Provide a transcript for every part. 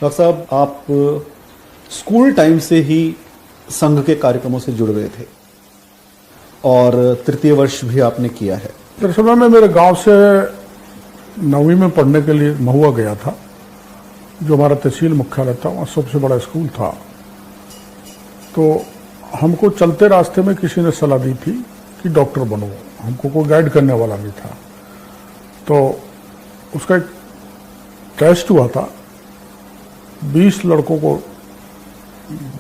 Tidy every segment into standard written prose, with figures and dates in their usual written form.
Doctor साहब, आप school time से ही संघ के कार्यक्रमों से जुड़ गए थे और तृतीय वर्ष भी आपने किया है। दरअसल मैं मेरे गांव से 9वीं में पढ़ने के लिए महुआ गया था, जो हमारा तहसील मुख्यालय था, वहाँ सबसे बड़ा स्कूल था। तो हमको चलते रास्ते में किसी ने सलाह दी थी कि डॉक्टर बनो, हमको कोई गाइड करने वाला नहीं था। तो उसका एक टेस्ट हुआ था, 20 लड़कों को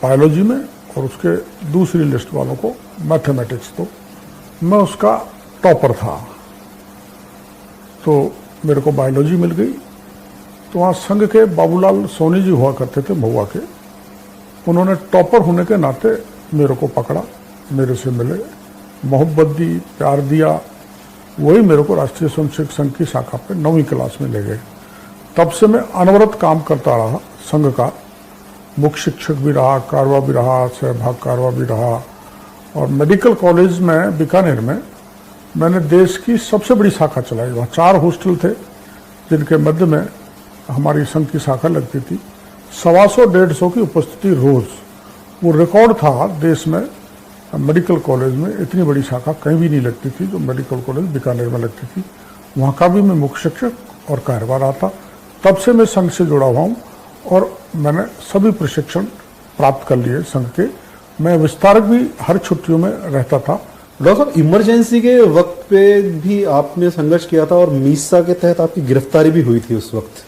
बायोलॉजी में और उसके दूसरी लिस्ट वालों को मैथमेटिक्स। तो मैं उसका टॉपर था, तो मेरे को बायोलॉजी मिल गई। तो वहाँ संघ के बाबूलाल सोनी जी हुआ करते थे महुआ के, उन्होंने टॉपर होने के नाते मेरे को पकड़ा, मेरे से मिले, मोहब्बत दी, प्यार दिया। वही मेरे को राष्ट्रीय स्वयंसेवक संघ की शाखा पे 9वीं क्लास में ले गए। तब से मैं अनवरत काम करता रहा संघ का, मुख्य शिक्षक भी रहा, कारवा भी रहा, सहभाग कारवा भी रहा। और मेडिकल कॉलेज में बीकानेर में मैंने देश की सबसे बड़ी शाखा चलाई। वहाँ 4 हॉस्टल थे जिनके मध्य में हमारी संघ की शाखा लगती थी। 125-150 की उपस्थिति रोज, वो रिकॉर्ड था देश में। मेडिकल कॉलेज में इतनी बड़ी शाखा कहीं भी नहीं लगती थी जो मेडिकल कॉलेज बीकानेर में लगती थी। वहाँ का भी मैं मुख्य शिक्षक और कार्यवा रहा था। तब से मैं संघ से जुड़ा हुआ हूँ और मैंने सभी प्रशिक्षण प्राप्त कर लिए संघ के। मैं विस्तारक भी हर छुट्टियों में रहता था। डॉक्टर साहब, इमरजेंसी के वक्त पे भी आपने संघर्ष किया था और मीसा के तहत आपकी गिरफ्तारी भी हुई थी उस वक्त,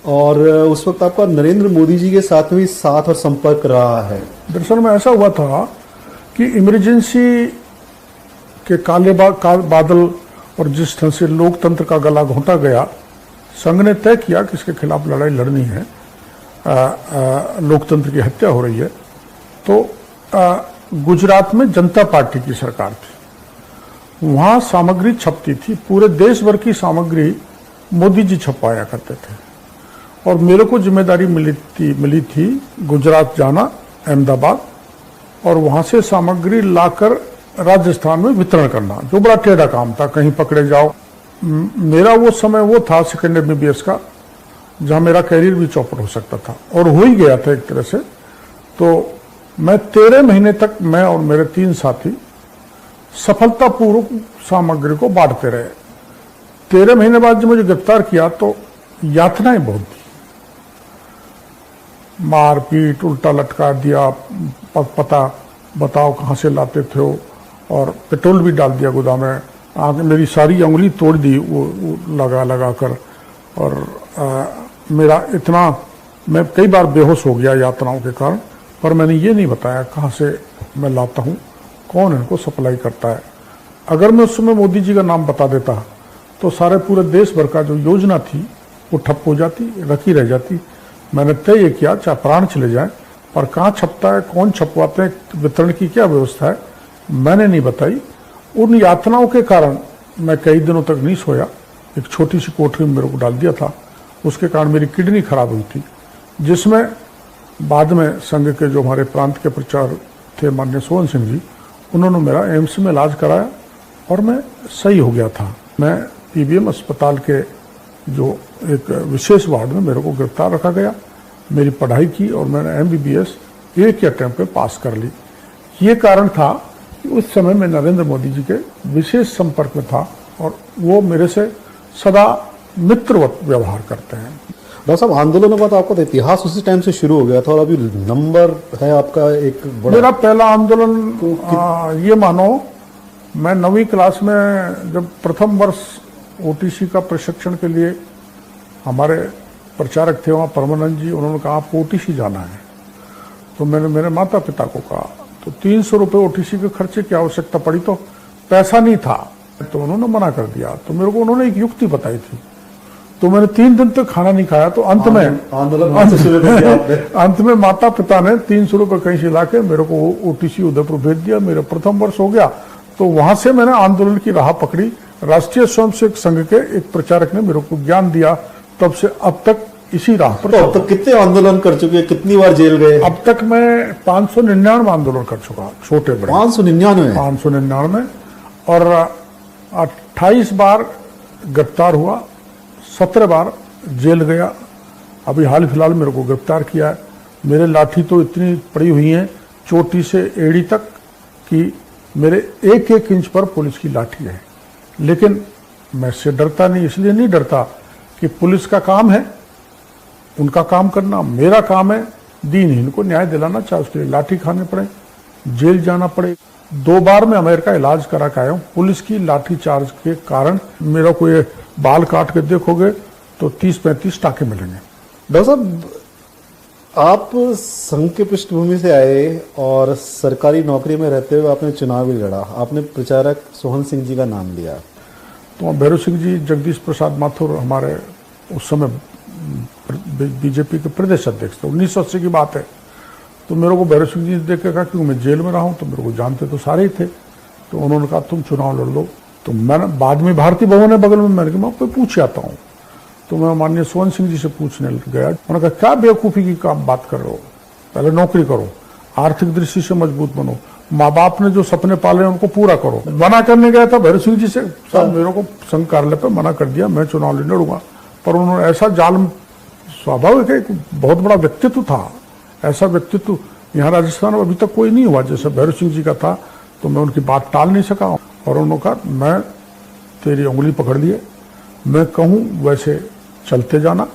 और उस वक्त आपका नरेंद्र मोदी जी के साथ भी साथ और संपर्क रहा है। दरअसल में ऐसा हुआ था कि इमरजेंसी के काले बादल और जिस तरह से लोकतंत्र का गला घोंटा गया, संघ ने तय किया कि इसके खिलाफ लड़ाई लड़नी है, लोकतंत्र की हत्या हो रही है। तो गुजरात में जनता पार्टी की सरकार थी, वहाँ सामग्री छपती थी, पूरे देश भर की सामग्री मोदी जी छपवाया करते थे। और मेरे को जिम्मेदारी मिली थी गुजरात जाना, अहमदाबाद, और वहाँ से सामग्री लाकर राजस्थान में वितरण करना, जो बड़ा टेढ़ा काम था, कहीं पकड़े जाओ। मेरा वो समय वो था सेकेंड MBBS का, जहाँ मेरा कैरियर भी चौपट हो सकता था, और हो ही गया था एक तरह से। तो मैं 13 महीने तक, मैं और मेरे 3 साथी सफलतापूर्वक सामग्री को बांटते रहे। 13 महीने बाद जब मुझे गिरफ्तार किया तो यातनाएं बहुत दी, मार पीट, उल्टा लटका दिया, पता बताओ कहाँ से लाते थे हो, और पेट्रोल भी डाल दिया गोदाम में। आगे मेरी सारी उंगली तोड़ दी वो लगा कर, और मेरा इतना, मैं कई बार बेहोश हो गया यातनाओं के कारण। पर मैंने ये नहीं बताया कहाँ से मैं लाता हूँ, कौन इनको सप्लाई करता है। अगर मैं उस समय मोदी जी का नाम बता देता तो सारे पूरे देश भर का जो योजना थी वो ठप हो जाती, रखी रह जाती। मैंने तय किया चाहे प्राण चले जाए, पर कहाँ छपता है, कौन छपवाते हैं, वितरण की क्या व्यवस्था है, मैंने नहीं बताई। उन यातनाओं के कारण मैं कई दिनों तक नहीं सोया। एक छोटी सी कोठरी में मेरे को डाल दिया था, उसके कारण मेरी किडनी खराब हुई थी, जिसमें बाद में संघ के जो हमारे प्रांत के प्रचार थे माननीय सोहन सिंह जी, उन्होंने मेरा एम्स में इलाज कराया और मैं सही हो गया था। मैं PBM अस्पताल के जो एक विशेष वार्ड में मेरे को गिरफ्तार रखा गया, मेरी पढ़ाई की और मैंने MBBS एक ही अटेम्प्ट पे पास कर ली। ये कारण था कि उस समय मैं नरेंद्र मोदी जी के विशेष संपर्क में था और वो मेरे से सदा मित्रवत व्यवहार करते हैं। डॉक्टर साहब, आंदोलनों का तो आपका इतिहास उसी टाइम से शुरू हो गया था, और अभी नंबर है आपका एक बड़ा। मेरा पहला आंदोलन ये मानो, मैं 9वीं क्लास में जब प्रथम वर्ष OTC का प्रशिक्षण के लिए हमारे प्रचारक थे वहाँ परमानंद जी, उन्होंने कहा आपको OTC जाना है। तो मैंने मेरे माता पिता को कहा, तो 300 रुपये OTC के खर्चे की आवश्यकता पड़ी, तो पैसा नहीं था, तो उन्होंने मना कर दिया। तो मेरे को उन्होंने एक युक्ति बताई थी, तो मैंने 3 दिन तक खाना नहीं खाया। तो अंत में माता पिता ने 300 रुपये कहीं से ला के मेरे को OTC उदयपुर भेज दिया। मेरा प्रथम वर्ष हो गया, तो वहां से मैंने आंदोलन की राह पकड़ी। राष्ट्रीय स्वयंसेवक संघ के एक प्रचारक ने मेरे को ज्ञान दिया, तब से अब तक इसी राह पर। तो अब तक कितने आंदोलन कर चुके हैं, कितनी बार जेल गए? अब तक मैं 599 आंदोलन कर चुका, छोटे बड़े। 599 और 28 बार गिरफ्तार हुआ, 17 बार जेल गया, अभी हाल फिलहाल मेरे को गिरफ्तार किया है। मेरे लाठी तो इतनी पड़ी हुई है चोटी से एड़ी तक कि मेरे एक एक इंच पर पुलिस की लाठी है, लेकिन मैं इससे डरता नहीं। इसलिए नहीं डरता कि पुलिस का काम है उनका काम करना, मेरा काम है दीनहीन को न्याय दिलाना, चाहे उसके लिए लाठी खाने पड़े, जेल जाना पड़े। 2 बार मैं अमेरिका इलाज करा के आया हूँ पुलिस की लाठी चार्ज के कारण। मेरा कोई बाल काट के देखोगे तो 30-35 टाके मिलेंगे। डॉक्टर साहब, आप संघ के पृष्ठभूमि से आए और सरकारी नौकरी में रहते हुए आपने चुनाव भी लड़ा। आपने प्रचारक सोहन सिंह जी का नाम लिया। तो भैरव सिंह जी, जगदीश प्रसाद माथुर हमारे उस समय बीजेपी के प्रदेश अध्यक्ष थे, 1980 की बात है। तो मेरे को भैरव सिंह जी देख के कहा, क्योंकि मैं जेल में रहा हूँ तो मेरे को जानते तो सारे ही थे। तो उन्होंने कहा तुम चुनाव लड़ लो। तो मैंने बाद में भारतीय भवन है बगल में, मैंने कहा मैं आपको पूछ आता हूँ। तो मैं माननीय सोहन सिंह जी से पूछने गया। उन्होंने कहा क्या बेवकूफ़ी की काम बात कर रहे हो, पहले नौकरी करो, आर्थिक दृष्टि से मजबूत बनो, माँ बाप ने जो सपने पाले उनको पूरा करो। मना करने गया था भैरव सिंह जी से, साहब मेरे को संघ कार्यालय पर मना कर दिया, मैं चुनाव नहीं लड़ूंगा। पर उन्होंने ऐसा जाल, स्वाभाविक है, एक बहुत बड़ा व्यक्तित्व था, ऐसा व्यक्तित्व यहाँ राजस्थान में अभी तक कोई नहीं हुआ जैसे भैरव सिंह जी का था। तो मैं उनकी बात टाल नहीं सका और उन्होंने कहा मैं तेरी उंगली पकड़ लिए, मैं कहूँ वैसे चलते जाना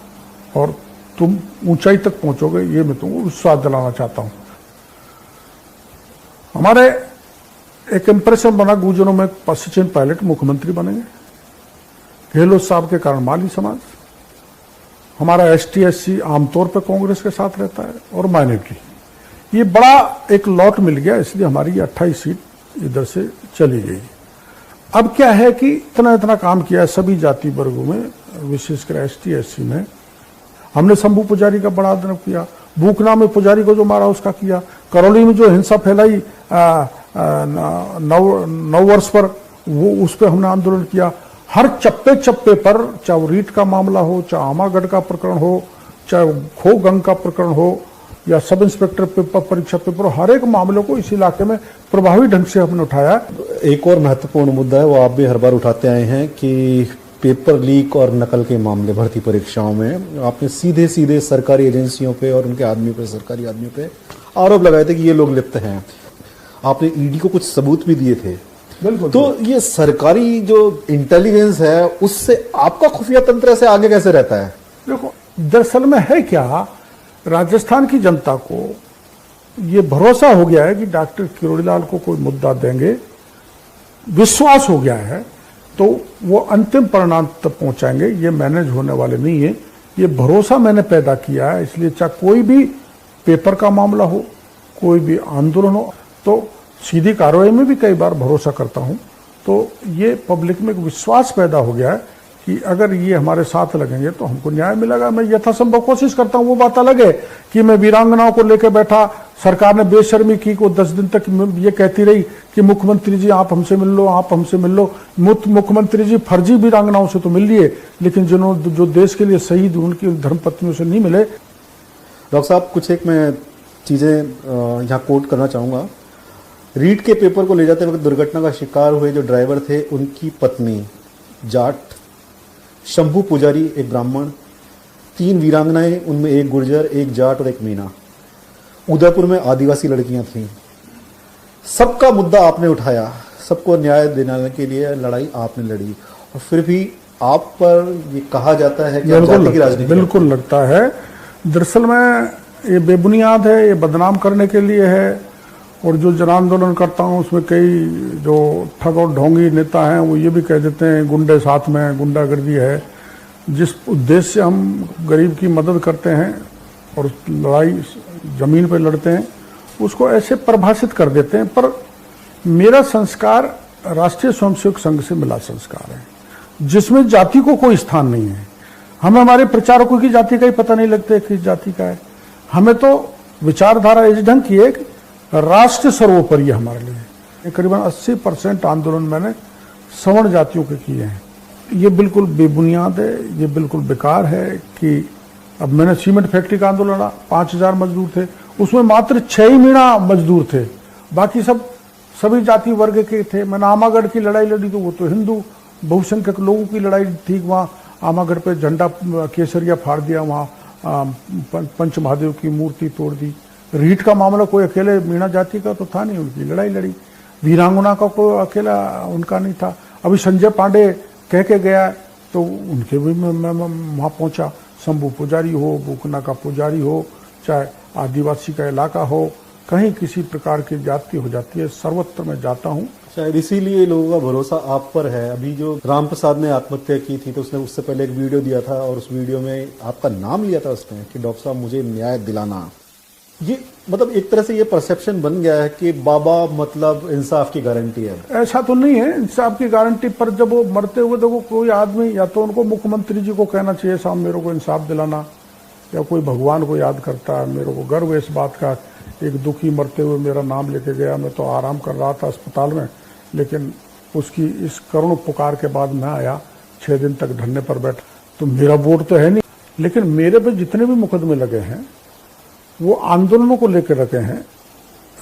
और तुम ऊंचाई तक पहुंचोगे, ये मैं तुमको विश्वास दिलाना चाहता हूं। हमारे एक इंप्रेशन बना गुजरों में, सचिन पायलट मुख्यमंत्री बनेंगे, गहलोत साहब के कारण माली समाज, हमारा ST SC आमतौर पर कांग्रेस के साथ रहता है और माइनॉरिटी, ये बड़ा एक लॉट मिल गया, इसलिए हमारी 28 सीट इधर से चली गई। अब क्या है कि इतना इतना काम किया है सभी जाति वर्गों में, विशेषकर ST SC में। हमने शंभू पुजारी का बड़ा आदर किया, बूकना में पुजारी को जो मारा उसका किया, करौली में जो हिंसा फैलाई 9 वर्ष पर, वो उस पर हमने आंदोलन किया। हर चप्पे चप्पे पर, चाहे रीट का मामला हो, चाहे आमागढ़ का प्रकरण हो, चाहे खो गंग का प्रकरण हो या सब इंस्पेक्टर पेपर परीक्षा पेपर, हर एक मामले को इस इलाके में प्रभावी ढंग से हमने उठाया। एक और महत्वपूर्ण मुद्दा है, वो आप भी हर बार उठाते आए हैं कि पेपर लीक और नकल के मामले भर्ती परीक्षाओं में आपने सीधे सीधे सरकारी एजेंसियों पे और उनके आदमियों पे, सरकारी आदमियों पे आरोप लगाए थे कि ये लोग लिप्त हैं। आपने ईडी को कुछ सबूत भी दिए थे। बिल्कुल। तो ये सरकारी जो इंटेलिजेंस है उससे आपका खुफिया तंत्र से आगे कैसे रहता है? देखो, दरअसल में है क्या, राजस्थान की जनता को ये भरोसा हो गया है कि डॉक्टर किरोड़ीलाल को कोई मुद्दा देंगे, विश्वास हो गया है, तो वो अंतिम परिणाम तक पहुंचाएंगे, ये मैनेज होने वाले नहीं है। ये भरोसा मैंने पैदा किया है, इसलिए चाहे कोई भी पेपर का मामला हो, कोई भी आंदोलन हो, तो सीधी कार्रवाई में भी कई बार भरोसा करता हूं। तो ये पब्लिक में एक विश्वास पैदा हो गया है कि अगर ये हमारे साथ लगेंगे तो हमको न्याय मिलेगा। मैं यथासंभव कोशिश करता हूं। वो बात अलग है कि मैं वीरांगनाओं को लेकर बैठा, सरकार ने बेशर्मी की को 10 दिन तक ये कहती रही कि मुख्यमंत्री जी आप हमसे मिल लो, आप हमसे मिल लो। मुख्यमंत्री जी फर्जी वीरांगनाओं से तो मिल लिए, लेकिन जिन्होंने जो देश के लिए शहीद उनकी धर्मपत्नियों से नहीं मिले। डॉक्टर साहब, कुछ एक मैं चीज़ें यहाँ कोट करना चाहूँगा। रीट के पेपर को ले जाते वक्त दुर्घटना का शिकार हुए जो ड्राइवर थे, उनकी पत्नी जाट, शंभू पुजारी एक ब्राह्मण, 3 वीरांगनाएं, उनमें एक गुर्जर, एक जाट और एक मीना। उदयपुर में आदिवासी लड़कियां थीं। सबका मुद्दा आपने उठाया, सबको न्याय दिलाने के लिए लड़ाई आपने लड़ी, और फिर भी आप पर ये कहा जाता है कि जाति की राजनीति। बिल्कुल लगता है। दरअसल में ये बेबुनियाद है, ये बदनाम करने के लिए है। और जो जन आंदोलन करता हूँ उसमें कई जो ठग और ढोंगी नेता हैं वो ये भी कह देते हैं गुंडे साथ में, गुंडागर्दी है। जिस उद्देश्य से हम गरीब की मदद करते हैं और लड़ाई जमीन पर लड़ते हैं, उसको ऐसे परिभाषित कर देते हैं। पर मेरा संस्कार राष्ट्रीय स्वयंसेवक संघ से मिला संस्कार है, जिसमें जाति को कोई स्थान नहीं है। हमें हमारे प्रचारकों की जाति का ही पता नहीं लगता किस जाति का है। हमें तो विचारधारा इस ढंग की है, राष्ट्र सर्वोपरि है हमारे लिए। करीबन 80% आंदोलन मैंने सवर्ण जातियों के किए हैं। ये बिल्कुल बेबुनियाद है, ये बिल्कुल बेकार है कि अब मैंने सीमेंट फैक्ट्री का आंदोलन लड़ा, 5000 मजदूर थे, उसमें मात्र 6 ही मीणा मजदूर थे, बाकी सभी जाति वर्ग के थे। मैंने आमागढ़ की लड़ाई लड़ी तो वो तो हिंदू बहुसंख्यक लोगों की लड़ाई थी। वहाँ आमागढ़ पे झंडा केसरिया फाड़ दिया, वहाँ पंच महादेव की मूर्ति तोड़ दी। रीट का मामला कोई अकेले मीणा जाति का तो था नहीं, उनकी लड़ाई लड़ी। वीरांगना का कोई अकेला उनका नहीं था। अभी संजय पांडे कह के गया तो उनके भी मैं वहाँ पहुंचा। शंभू पुजारी हो, बुकना का पुजारी हो, चाहे आदिवासी का इलाका हो, कहीं किसी प्रकार की जाति हो जाती है, सर्वत्र मैं जाता हूँ। शायद इसीलिए लोगों का भरोसा आप पर है। अभी जो राम प्रसाद ने आत्महत्या की थी तो उसने उससे पहले एक वीडियो दिया था और उस वीडियो में आपका नाम लिया था उसने कि डॉक्टर साहब मुझे न्याय दिलाना। ये मतलब एक तरह से ये परसेप्शन बन गया है कि बाबा मतलब इंसाफ की गारंटी है। ऐसा तो नहीं है इंसाफ की गारंटी, पर जब वो मरते हुए देखो कोई आदमी या तो उनको मुख्यमंत्री जी को कहना चाहिए साहब मेरे को इंसाफ दिलाना, या कोई भगवान को याद करता है। मेरे को गर्व है इस बात का, एक दुखी मरते हुए मेरा नाम लेके गया। मैं तो आराम कर रहा था अस्पताल में, लेकिन उसकी इस करुण पुकार के बाद मैं आया, 6 दिन तक धरने पर बैठा। तो मेरा वोट तो है नहीं, लेकिन मेरे पे जितने भी मुकदमे लगे हैं वो आंदोलनों को लेकर रखे हैं,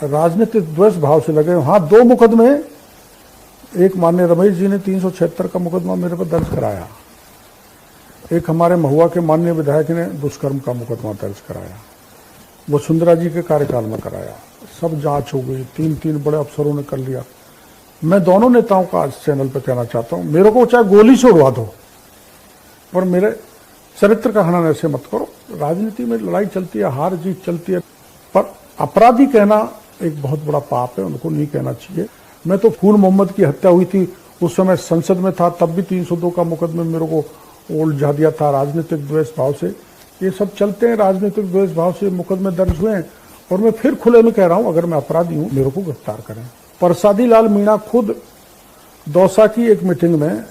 राजनीतिक द्वेष भाव से लगे हैं। हाँ, 2 मुकदमे, एक माननीय रमेश जी ने 376 का मुकदमा मेरे पर दर्ज कराया, एक हमारे महुआ के माननीय विधायक ने दुष्कर्म का मुकदमा दर्ज कराया, वसुंधरा जी के कार्यकाल में कराया। सब जांच हो गई, 3 बड़े अफसरों ने कर लिया। मैं दोनों नेताओं का आज चैनल पर कहना चाहता हूं, मेरे को चाहे गोली से उड़वा दो, पर मेरे चरित्र का हनन ऐसे मत करो। राजनीति में लड़ाई चलती है, हार जीत चलती है, पर अपराधी कहना एक बहुत बड़ा पाप है, उनको नहीं कहना चाहिए। मैं तो फूल मोहम्मद की हत्या हुई थी उस समय संसद में था, तब भी 302 का मुकदमे मेरे को उलझा दिया था राजनीतिक द्वेष भाव से। ये सब चलते हैं, राजनीतिक द्वेष भाव से मुकदमे दर्ज हुए हैं। और मैं फिर खुले में कह रहा हूं, अगर मैं अपराधी हूं मेरे को गिरफ्तार करें। प्रसादी लाल मीणा खुद दौसा की एक मीटिंग में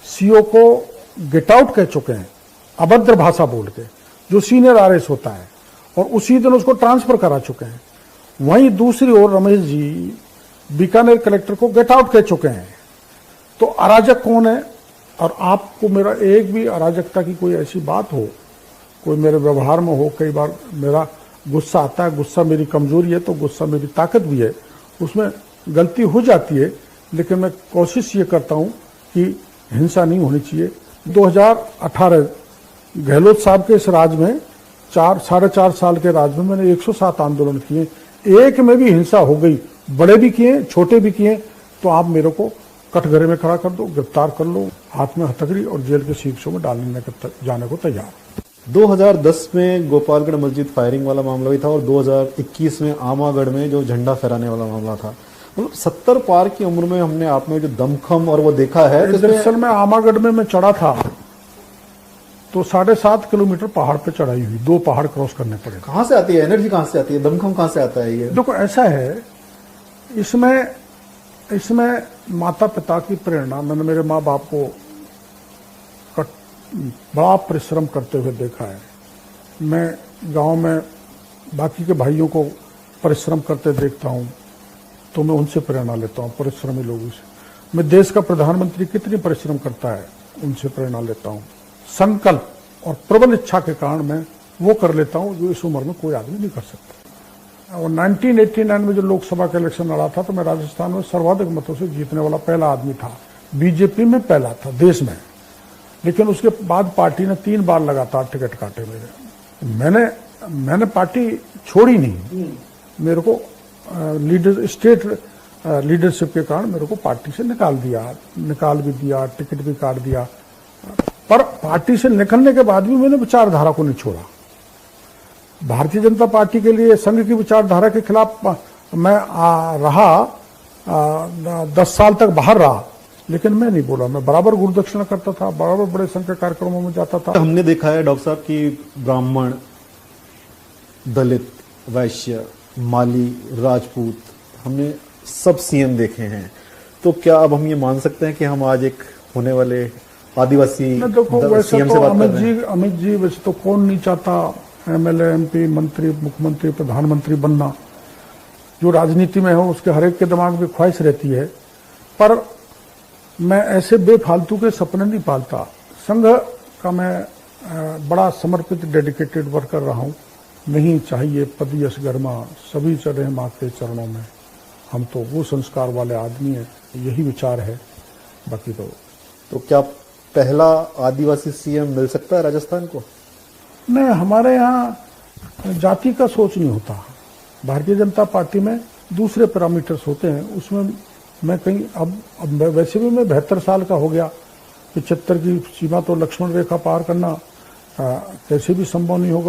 सीओ को गेट आउट कह चुके हैं, अभद्र भाषा बोल के, जो सीनियर आरएस होता है, और उसी दिन उसको ट्रांसफर करा चुके हैं। वहीं दूसरी ओर रमेश जी बीकानेर कलेक्टर को गेट आउट कह चुके हैं। तो अराजक कौन है? और आपको मेरा एक भी अराजकता की कोई ऐसी बात हो, कोई मेरे व्यवहार में हो, कई बार मेरा गुस्सा आता है, गुस्सा मेरी कमजोरी है तो गुस्सा मेरी ताकत भी है, उसमें गलती हो जाती है, लेकिन मैं कोशिश ये करता हूं कि हिंसा नहीं होनी चाहिए। 2018 गहलोत साहब के इस राज में 4.5 साल के राज में मैंने 107 आंदोलन किए, एक में भी हिंसा हो गई, बड़े भी किए छोटे भी किए, तो आप मेरे को कटघरे में खड़ा कर दो, गिरफ्तार कर लो, हाथ में हथकड़ी और जेल के शीर्षों में डालने जाने को तैयार। 2010 में गोपालगढ़ मस्जिद फायरिंग वाला मामला भी था और 2021 में आमागढ़ में जो झंडा फहराने वाला मामला था। मतलब 70 पार की उम्र में हमने आप में जो दमखम और वो देखा है। दरअसल में आमागढ़ में मैं चढ़ा था तो 7.5 किलोमीटर पहाड़ पे चढ़ाई हुई, 2 पहाड़ क्रॉस करने पड़े। कहाँ से आती है एनर्जी, कहाँ से आती है, दमखम कहाँ से आता है? ये देखो ऐसा है, इसमें माता पिता की प्रेरणा, मैंने मेरे माँ बाप को बड़ा परिश्रम करते हुए देखा है। मैं गांव में बाकी के भाइयों को परिश्रम करते देखता हूं तो मैं उनसे प्रेरणा लेता हूं, परिश्रमी लोगों से। मैं देश का प्रधानमंत्री कितनी परिश्रम करता है उनसे प्रेरणा लेता हूं। संकल्प और प्रबल इच्छा के कारण मैं वो कर लेता हूं जो इस उम्र में कोई आदमी नहीं कर सकता। और 1989 में जो लोकसभा का इलेक्शन लड़ा था तो मैं राजस्थान में सर्वाधिक मतों से जीतने वाला पहला आदमी था, बीजेपी में पहला था देश में। लेकिन उसके बाद पार्टी ने 3 बार लगातार टिकट काटे मेरे। मैंने पार्टी छोड़ी नहीं, मेरे को स्टेट लीडरशिप के कारण मेरे को पार्टी से निकाल भी दिया, टिकट भी काट दिया। पर पार्टी से निकलने के बाद भी मैंने विचारधारा को नहीं छोड़ा। भारतीय जनता पार्टी के लिए संघ की विचारधारा के खिलाफ मैं रहा, 10 साल तक बाहर रहा, लेकिन मैं नहीं बोला। मैं बराबर गुरुदक्षिणा करता था, बराबर बड़े संघ के कार्यक्रमों में जाता था। हमने देखा है डॉक्टर साहब की ब्राह्मण, दलित, वैश्य, माली, राजपूत, हमने सब सीएम देखे हैं। तो क्या अब हम ये मान सकते हैं कि हम आज एक होने वाले आदिवासी सीएम से बात कर रहे हैं? अमित जी वैसे तो कौन नहीं चाहता एमएलए, एमपी, मंत्री, मुख्यमंत्री, प्रधानमंत्री बनना। जो राजनीति में हो उसके हर एक के दिमाग में ख्वाहिश रहती है, पर मैं ऐसे बेफालतू के सपने नहीं पालता। संघ का मैं बड़ा समर्पित डेडिकेटेड वर्कर रहा हूं। नहीं चाहिए पद यश गरिमा, सभी चढ़े माँ के चरणों में। हम तो वो संस्कार वाले आदमी हैं, यही विचार है। बाकी तो क्या पहला आदिवासी सीएम मिल सकता है राजस्थान को? नहीं, हमारे यहाँ जाति का सोच नहीं होता। भारतीय जनता पार्टी में दूसरे पैरामीटर्स होते हैं, उसमें मैं कहीं अब वैसे भी मैं 72 साल का हो गया, 75 की सीमा तो लक्ष्मण रेखा पार करना कैसे भी संभव नहीं होगा।